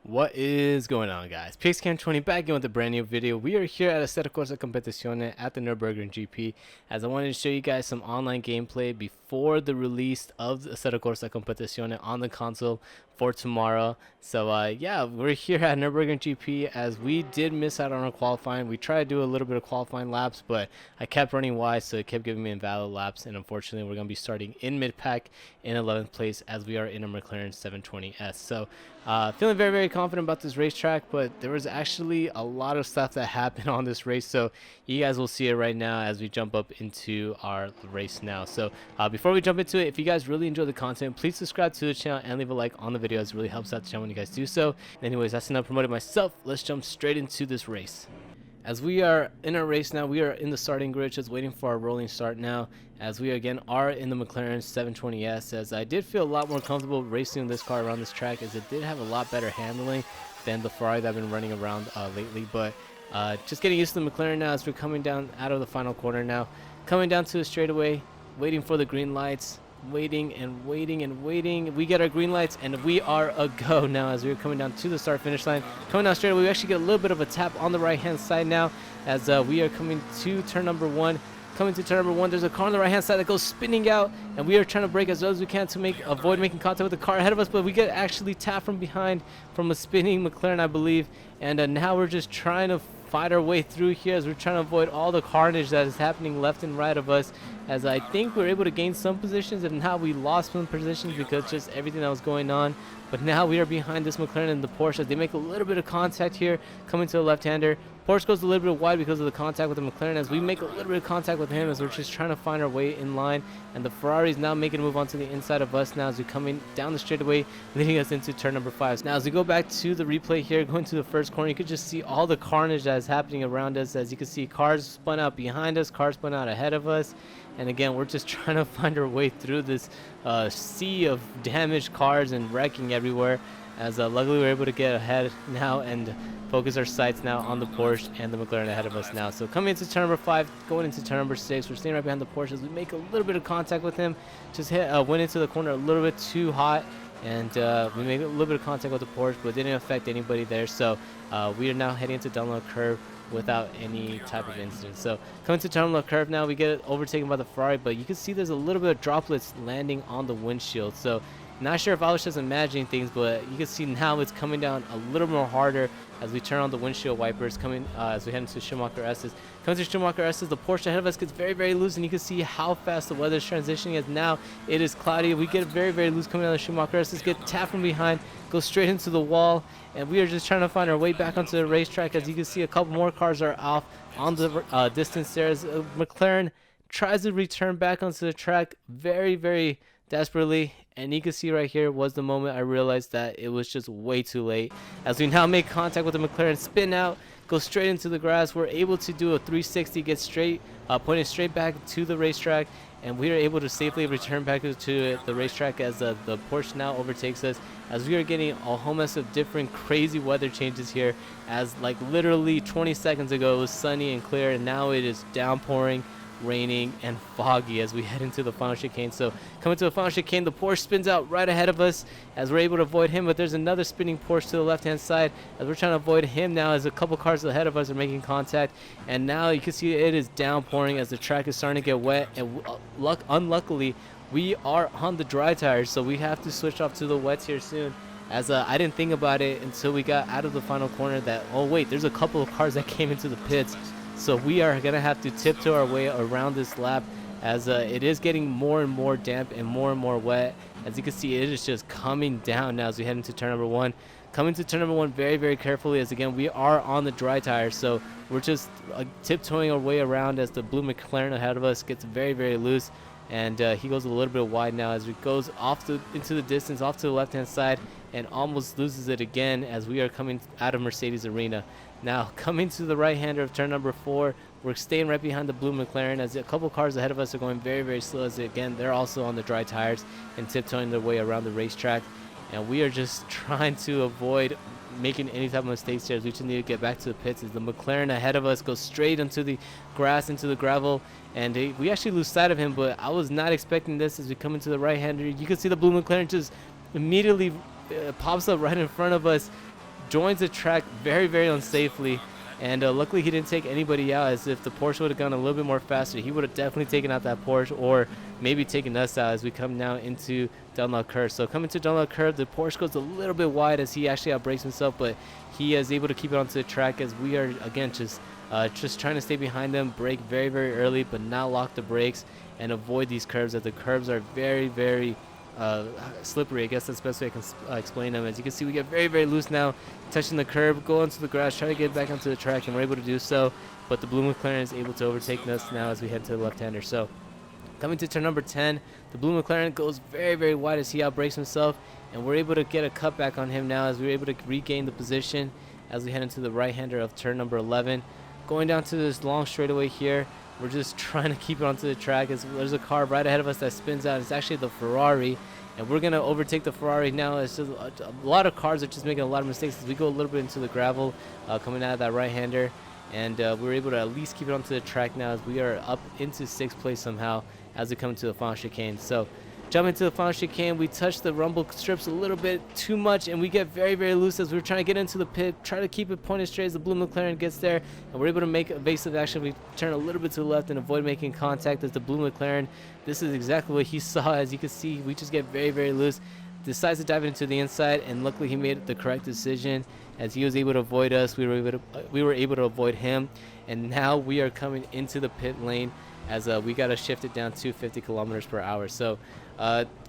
What is going on, guys? PixCam20 back in with a brand new video. We are here at Assetto Corsa Competizione at the Nürburgring GP, as I wanted to show you guys some online gameplay before the release of Assetto Corsa Competizione on the console for tomorrow. So yeah, we're here at Nürburgring GP as we did miss out on our qualifying. We tried to do a little bit of qualifying laps, but I kept running wide, so it kept giving me invalid laps, and unfortunately we're going to be starting in mid-pack in 11th place as we are in a McLaren 720S. So feeling very confident about this racetrack, but there was actually a lot of stuff that happened on this race, so you guys will see it right now as we jump up into our race now. So before we jump into it, if you guys really enjoy the content, please subscribe to the channel and leave a like on the video. It really helps out the channel when you guys do so. Anyways, that's enough promoting myself. Let's jump straight into this race. As we are in our race now, we are in the starting grid, just waiting for our rolling start now, as we again are in the McLaren 720S, as I did feel a lot more comfortable racing this car around this track, as it did have a lot better handling than the Ferrari that I've been running around lately. But just getting used to the McLaren now as we're coming down out of the final corner now, coming down to the straightaway, waiting for the green lights, waiting. We get our green lights and we are a go now as we're coming down to the start finish line. Coming down straight away, we actually get a little bit of a tap on the right hand side now as we are coming to turn number one. Coming to turn number one, there's a car on the right hand side that goes spinning out, and we are trying to brake as well as we can to avoid making contact with the car ahead of us, but we get actually tapped from behind from a spinning McLaren, I believe. And now we're just trying to fight our way through here as we're trying to avoid all the carnage that is happening left and right of us, as I think we're able to gain some positions, and now we lost some positions because just everything that was going on. But now we are behind this McLaren and the Porsche as they make a little bit of contact here coming to the left-hander. Porsche goes a little bit wide because of the contact with the McLaren, as we make a little bit of contact with him as we're just trying to find our way in line. And the Ferrari is now making a move onto the inside of us now as we're coming down the straightaway, leading us into turn number 5. Now as we go back to the replay here, going to the first corner, you could just see all the carnage that is happening around us. As you can see, cars spun out behind us, cars spun out ahead of us. And again, we're just trying to find our way through this sea of damaged cars and wrecking everywhere, as luckily we're able to get ahead now and focus our sights now on the Porsche and the McLaren ahead of us now. So coming into turn number 5, going into turn number 6, we're staying right behind the Porsche as we make a little bit of contact with him. Just went into the corner a little bit too hot, and we made a little bit of contact with the Porsche, but didn't affect anybody there. So we are now heading into download curve without any type of incident. So coming to terminal curve now, we get overtaken by the Ferrari, but you can see there's a little bit of droplets landing on the windshield. So not sure if I was just imagining things, but you can see now it's coming down a little more harder as we turn on the windshield wipers coming as we head into Schumacher S's. Coming to Schumacher S's, the Porsche ahead of us gets very loose, and you can see how fast the weather is transitioning as now it is cloudy. We get very loose coming down the Schumacher S's, get tapped from behind, go straight into the wall, and we are just trying to find our way back onto the racetrack. As you can see, a couple more cars are off on the distance there as McLaren tries to return back onto the track very desperately, and you can see right here was the moment I realized that it was just way too late, as we now make contact with the McLaren, spin out, go straight into the grass. We're able to do a 360, get straight pointed straight back to the racetrack, and we are able to safely return back to the racetrack as the Porsche now overtakes us, as we are getting a whole mess of different crazy weather changes here, as like literally 20 seconds ago it was sunny and clear, and now it is downpouring, raining, and foggy as we head into the final chicane. So coming to the final chicane, the Porsche spins out right ahead of us as we're able to avoid him, but there's another spinning Porsche to the left hand side as we're trying to avoid him now, as a couple cars ahead of us are making contact. And now you can see it is downpouring as the track is starting to get wet, and unluckily we are on the dry tires, so we have to switch off to the wets here soon, as I didn't think about it until we got out of the final corner that, oh wait, there's a couple of cars that came into the pits. So we are going to have to tiptoe our way around this lap, as it is getting more and more damp and more wet. As you can see, it is just coming down now as we head into turn number 1. Coming to turn number 1 very carefully, as again we are on the dry tires, so we're just tiptoeing our way around as the blue McLaren ahead of us gets very loose, and he goes a little bit wide now as he goes off into the distance, off to the left hand side, and almost loses it again as we are coming out of Mercedes Arena. Now coming to the right hander of turn number 4, we're staying right behind the blue McLaren as a couple cars ahead of us are going very slow, as again they're also on the dry tires and tiptoeing their way around the racetrack, and we are just trying to avoid making any type of mistakes here as we just need to get back to the pits, as the McLaren ahead of us goes straight into the grass, into the gravel, and we actually lose sight of him, but I was not expecting this. As we come into the right hander, you can see the blue McLaren just immediately pops up right in front of us, joins the track very unsafely. And luckily he didn't take anybody out, as if the Porsche would have gone a little bit more faster, he would have definitely taken out that Porsche, or maybe taken us out as we come now into Dunlop Curve. So coming to Dunlop Curve, the Porsche goes a little bit wide as he actually outbrakes himself, but he is able to keep it onto the track, as we are, again, just trying to stay behind them, brake very early, but not lock the brakes and avoid these curves, as the curves are very slippery. I guess that's the best way I can explain them. As you can see, we get very loose now, touching the curb, go onto the grass, try to get back onto the track, and we're able to do so. But the blue McLaren is able to overtake us now as we head to the left-hander. So coming to turn number 10, the blue McLaren goes very wide as he outbrakes himself, and we're able to get a cutback on him now as we're able to regain the position as we head into the right-hander of turn number 11. Going down to this long straightaway here, we're just trying to keep it onto the track, as there's a car right ahead of us that spins out. It's actually the Ferrari, and we're going to overtake the Ferrari now. It's just a lot of cars are just making a lot of mistakes as we go a little bit into the gravel coming out of that right-hander. And we're able to at least keep it onto the track now, as we are up into 6th place somehow as we come to the final chicane. So jumping to the final chicane, we touch the rumble strips a little bit too much, and we get very loose as we're trying to get into the pit, try to keep it pointed straight as the blue McLaren gets there, and we're able to make evasive action. We turn a little bit to the left and avoid making contact as the blue McLaren, this is exactly what he saw. As you can see, we just get very loose, decides to dive into the inside, and luckily he made the correct decision as he was able to avoid us. We were able to avoid him, and now we are coming into the pit lane as we got to shift it down to 50 kilometers per hour. So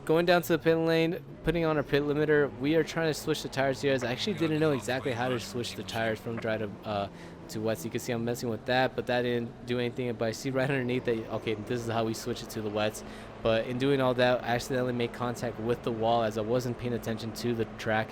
going down to the pit lane, putting on our pit limiter, we are trying to switch the tires here, as I actually didn't know exactly how to switch the tires from dry to wet. So you can see I'm messing with that, but that didn't do anything. But I see right underneath that, okay, this is how we switch it to the wets. But in doing all that, I accidentally made contact with the wall as I wasn't paying attention to the track.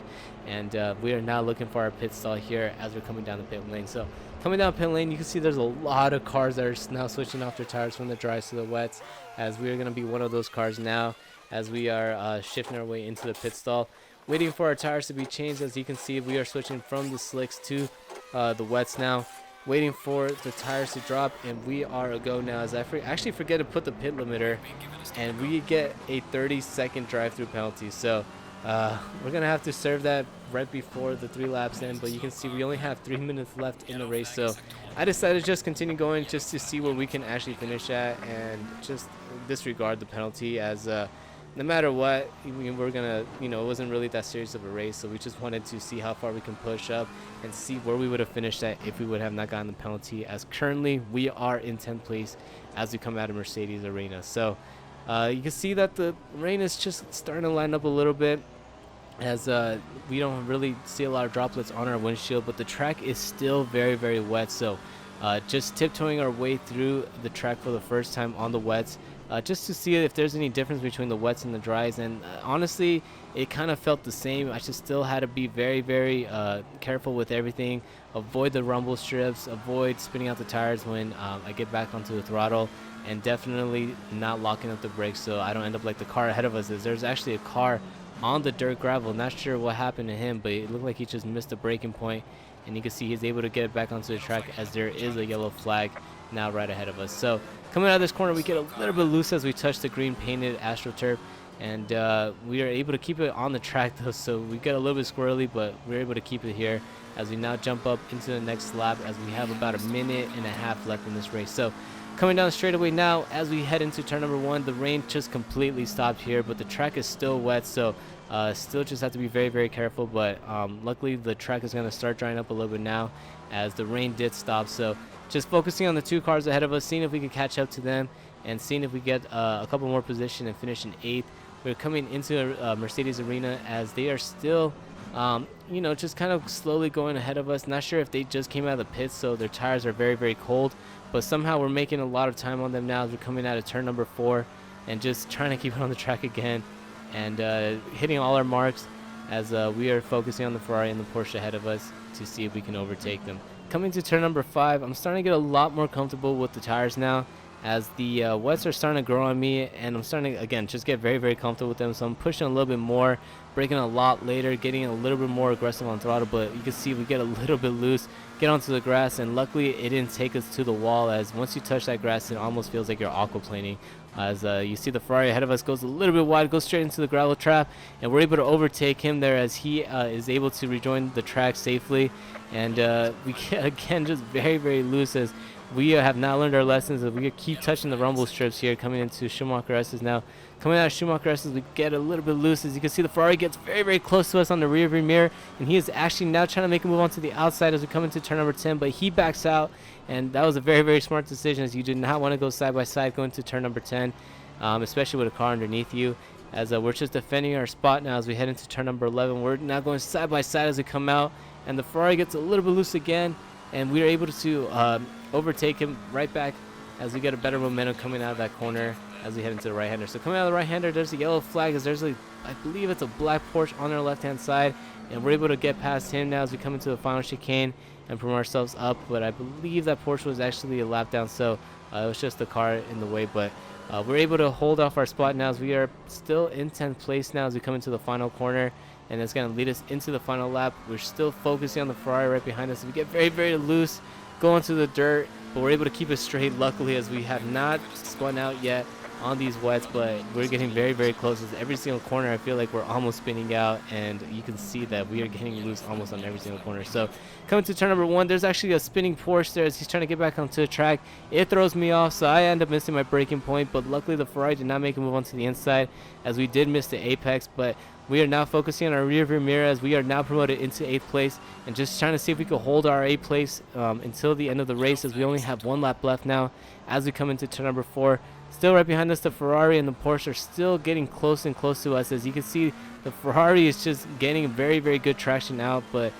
And we are now looking for our pit stall here as we're coming down the pit lane. So coming down pit lane, you can see there's a lot of cars that are now switching off their tires from the dries to the wets, as we are going to be one of those cars now as we are shifting our way into the pit stall, waiting for our tires to be changed. As you can see, we are switching from the slicks to the wets now, waiting for the tires to drop, and we are a go now, as I actually forget to put the pit limiter, and we get a 30-second drive-through penalty. So we're gonna have to serve that right before the 3 laps end, but you can see we only have 3 minutes left in the race. So I decided to just continue going just to see where we can actually finish at, and just disregard the penalty, as no matter what, we're gonna, it wasn't really that serious of a race, so we just wanted to see how far we can push up and see where we would have finished at if we would have not gotten the penalty, as currently we are in 10th place as we come out of Mercedes Arena. So you can see that the rain is just starting to line up a little bit, as we don't really see a lot of droplets on our windshield, but the track is still very wet. So just tiptoeing our way through the track for the first time on the wets, just to see if there's any difference between the wets and the dries. And honestly, it kind of felt the same. I just still had to be very careful with everything, avoid the rumble strips, avoid spinning out the tires when I get back onto the throttle, and definitely not locking up the brakes so I don't end up like the car ahead of us is. There's actually a car on the dirt gravel, not sure what happened to him, but it looked like he just missed the braking point, and you can see he's able to get it back onto the track, as there is a yellow flag now right ahead of us. So coming out of this corner, we get a little bit loose as we touch the green painted AstroTurf, and we are able to keep it on the track though, so we get a little bit squirrely, but we're able to keep it here as we now jump up into the next lap, as we have about 1.5 minutes left in this race. So coming down the straightaway now, as we head into turn number 1, the rain just completely stopped here, but the track is still wet, so still just have to be very careful. But luckily the track is going to start drying up a little bit now as the rain did stop. So just focusing on the 2 cars ahead of us, seeing if we can catch up to them, and seeing if we get a couple more position and finish in 8th. We're coming into Mercedes Arena as they are still just kind of slowly going ahead of us. Not sure if they just came out of the pits, so their tires are very cold, but somehow we're making a lot of time on them now as we're coming out of turn number 4 and just trying to keep it on the track again, and hitting all our marks as we are focusing on the Ferrari and the Porsche ahead of us to see if we can overtake them. Coming to turn number 5, I'm starting to get a lot more comfortable with the tires now, as the wets are starting to grow on me, and I'm starting to again just get very comfortable with them. So I'm pushing a little bit more, braking a lot later, getting a little bit more aggressive on throttle. But you can see we get a little bit loose, get onto the grass, and luckily it didn't take us to the wall, as once you touch that grass it almost feels like you're aquaplaning. As you see the Ferrari ahead of us goes a little bit wide, goes straight into the gravel trap, and we're able to overtake him there as he is able to rejoin the track safely. And we get again just very loose, as we have not learned our lessons. We keep touching the rumble strips here coming into Schumacher S's. Now coming out of Schumacher S's, we get a little bit loose. As you can see, the Ferrari gets very close to us on the rear view mirror, and he is actually now trying to make a move onto the outside as we come into turn number 10, but he backs out, and that was a very smart decision, as you do not want to go side by side going to turn number 10, especially with a car underneath you. As we're just defending our spot now as we head into turn number 11. We're now going side by side as we come out, and the Ferrari gets a little bit loose again, and we are able to overtake him right back as we get a better momentum coming out of that corner as we head into the right-hander. So coming out of the right-hander, there's a yellow flag, as there's I believe it's a black Porsche on our left-hand side, and we're able to get past him now as we come into the final chicane and promote ourselves up. But I believe that Porsche was actually a lap down, so it was just the car in the way. But we're able to hold off our spot now as we are still in 10th place now as we come into the final corner, and it's going to lead us into the final lap. We're still focusing on the Ferrari right behind us. We get very loose, go into the dirt, but we're able to keep it straight, luckily, as we have not spun out yet on these wets, but we're getting very close. As every single corner I feel like we're almost spinning out, and you can see that we are getting loose almost on every single corner. So coming to turn number 1, there's actually a spinning Porsche there as he's trying to get back onto the track. It throws me off, so I end up missing my braking point, but luckily the Ferrari did not make a move onto the inside, as we did miss the apex. But we are now focusing on our rear view mirror as we are now promoted into 8th place, and just trying to see if we could hold our 8th place until the end of the race, as we only have 1 lap left now as we come into turn number 4. Still right behind us, the Ferrari and the Porsche are still getting close and close to us. As you can see, the Ferrari is just getting very good traction out, but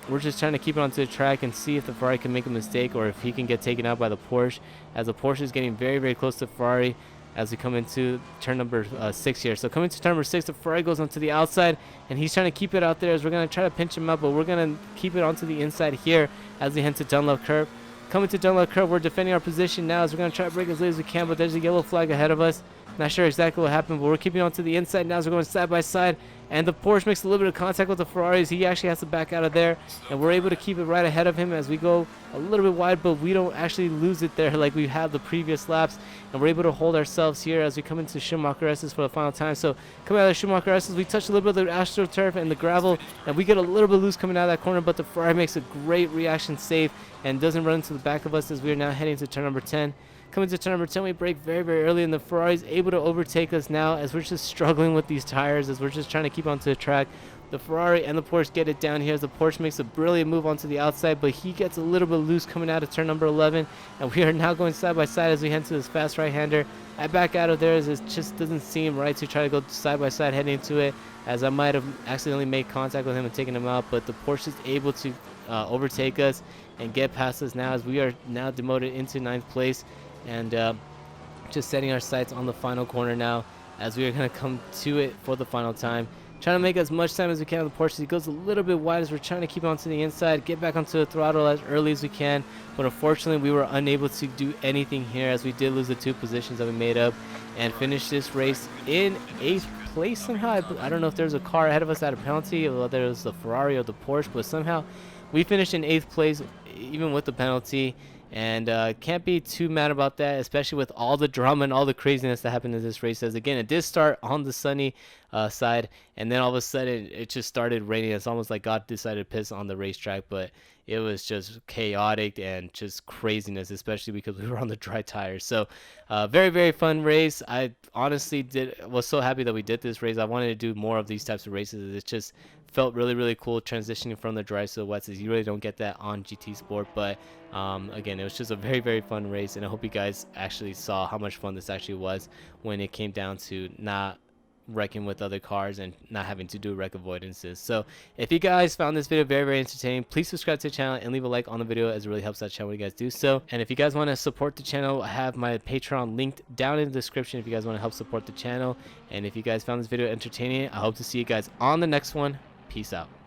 we're just trying to keep it onto the track and see if the Ferrari can make a mistake or if he can get taken out by the Porsche, as the Porsche is getting very close to Ferrari as we come into turn number 6 here. So coming to turn number 6, the Ferrari goes onto the outside, and he's trying to keep it out there as we're going to try to pinch him up, but we're going to keep it onto the inside here as we head to Dunlop Curve. Coming to Dunlop Curve, we're defending our position now as we're going to try to break as late as we can, but there's a yellow flag ahead of us. Not sure exactly what happened, but we're keeping on to the inside now as we're going side by side, and the Porsche makes a little bit of contact with the Ferraris. He actually has to back out of there, and we're able to keep it right ahead of him as we go a little bit wide, but we don't actually lose it there like we have the previous laps, and we're able to hold ourselves here as we come into Schumacher S's for the final time. So coming out of Schumacher S's, we touch a little bit of the AstroTurf and the gravel, and we get a little bit loose coming out of that corner, but the Ferrari makes a great reaction save and doesn't run into the back of us as we are now heading to turn number 10. Coming to turn number 10, we brake very early, and the Ferrari is able to overtake us now as we're just struggling with these tires, as we're just trying to keep onto the track. The Ferrari and the Porsche get it down here as the Porsche makes a brilliant move onto the outside, but he gets a little bit loose coming out of turn number 11, and we are now going side by side as we head to this fast right-hander. I back out of there as it just doesn't seem right to try to go side by side heading into it, as I might have accidentally made contact with him and taken him out, but the Porsche is able to overtake us and get past us now as we are now demoted into 9th place. And just setting our sights on the final corner now as we are going to come to it for the final time. Trying to make as much time as we can on the Porsche. He goes a little bit wide as we're trying to keep onto the inside, get back onto the throttle as early as we can. But unfortunately, we were unable to do anything here as we did lose the 2 positions that we made up and finish this race in 8th place somehow. I don't know if there's a car ahead of us at a penalty, or whether it was the Ferrari or the Porsche, but somehow we finished in 8th place even with the penalty. And can't be too mad about that, especially with all the drama and all the craziness that happened in this race. As again, it did start on the sunny side, and then all of a sudden it just started raining. It's almost like God decided to piss on the racetrack, but it was just chaotic and just craziness, especially because we were on the dry tires. So very fun race. I honestly was so happy that we did this race. I wanted to do more of these types of races. It just felt really cool transitioning from the dry to the wets, as you really don't get that on GT Sport. But again, it was just a very fun race, and I hope you guys actually saw how much fun this actually was when it came down to not wrecking with other cars and not having to do wreck avoidances. So if you guys found this video very entertaining, please subscribe to the channel and leave a like on the video, as it really helps that channel when you guys do so. And if you guys want to support the channel, I have my Patreon linked down in the description if you guys want to help support the channel. And if you guys found this video entertaining, I hope to see you guys on the next one. Peace out.